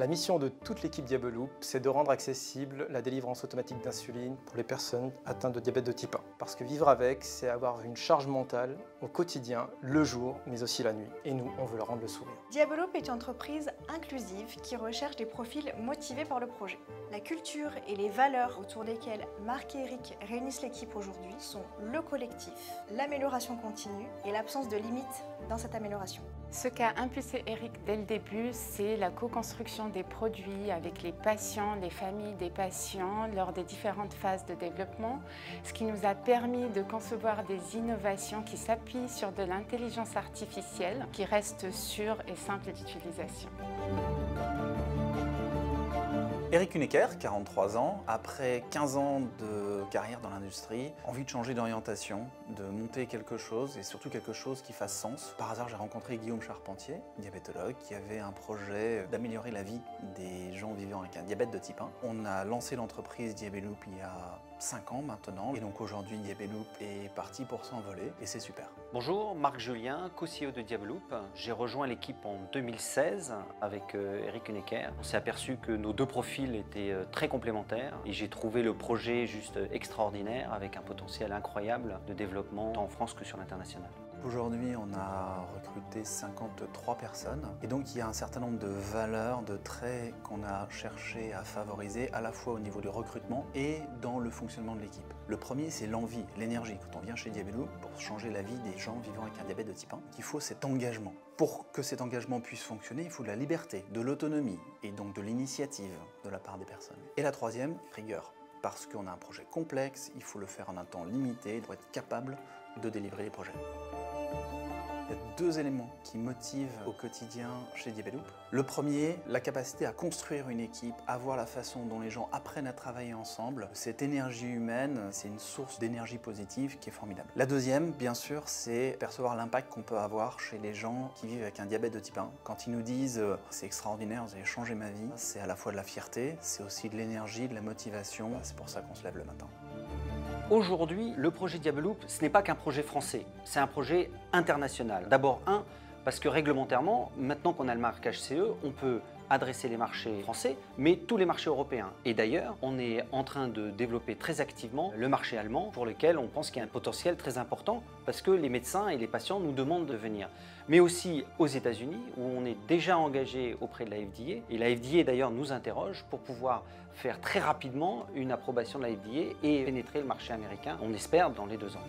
La mission de toute l'équipe Diabeloop, c'est de rendre accessible la délivrance automatique d'insuline pour les personnes atteintes de diabète de type 1. Parce que vivre avec, c'est avoir une charge mentale au quotidien, le jour, mais aussi la nuit. Et nous, on veut leur rendre le sourire. Diabeloop est une entreprise inclusive qui recherche des profils motivés par le projet. La culture et les valeurs autour desquelles Marc et Eric réunissent l'équipe aujourd'hui sont le collectif, l'amélioration continue et l'absence de limites dans cette amélioration. Ce qu'a impulsé Eric dès le début, c'est la co-construction des produits avec les patients, les familles des patients lors des différentes phases de développement, ce qui nous a permis de concevoir des innovations qui s'appuient sur de l'intelligence artificielle, qui reste sûre et simple d'utilisation. Eric Huneker, 43 ans, après 15 ans de carrière dans l'industrie, envie de changer d'orientation, de monter quelque chose et surtout quelque chose qui fasse sens. Par hasard, j'ai rencontré Guillaume Charpentier, diabétologue, qui avait un projet d'améliorer la vie des gens vivant avec un diabète de type 1. On a lancé l'entreprise Diabeloop il y a 5 ans maintenant et donc aujourd'hui Diabeloop est parti pour s'envoler et c'est super. Bonjour, Marc Julien, co-CEO de Diabeloop. J'ai rejoint l'équipe en 2016 avec Eric Huneker. On s'est aperçu que nos deux profils étaient très complémentaires et j'ai trouvé le projet juste extraordinaire avec un potentiel incroyable de développement tant en France que sur l'international. Aujourd'hui, on a recruté 53 personnes et donc il y a un certain nombre de valeurs, de traits qu'on a cherché à favoriser à la fois au niveau du recrutement et dans le fonctionnement de l'équipe. Le premier, c'est l'envie, l'énergie. Quand on vient chez Diabeloop pour changer la vie des gens vivant avec un diabète de type 1, il faut cet engagement. Pour que cet engagement puisse fonctionner, il faut de la liberté, de l'autonomie et donc de l'initiative de la part des personnes. Et la troisième, rigueur. Parce qu'on a un projet complexe, il faut le faire en un temps limité pour être capable de délivrer les projets. Il y a deux éléments qui motivent au quotidien chez Diabeloop. Le premier, la capacité à construire une équipe, à voir la façon dont les gens apprennent à travailler ensemble. Cette énergie humaine, c'est une source d'énergie positive qui est formidable. La deuxième, bien sûr, c'est percevoir l'impact qu'on peut avoir chez les gens qui vivent avec un diabète de type 1. Quand ils nous disent « c'est extraordinaire, vous avez changé ma vie », c'est à la fois de la fierté, c'est aussi de l'énergie, de la motivation. C'est pour ça qu'on se lève le matin. Aujourd'hui, le projet Diabeloop, ce n'est pas qu'un projet français, c'est un projet international. D'abord, parce que réglementairement, maintenant qu'on a le marquage CE, on peut adresser les marchés français, mais tous les marchés européens. Et d'ailleurs, on est en train de développer très activement le marché allemand, pour lequel on pense qu'il y a un potentiel très important, parce que les médecins et les patients nous demandent de venir. Mais aussi aux États-Unis, où on est déjà engagé auprès de la FDA, et la FDA d'ailleurs nous interroge pour pouvoir faire très rapidement une approbation de la FDA et pénétrer le marché américain, on espère, dans les 2 ans.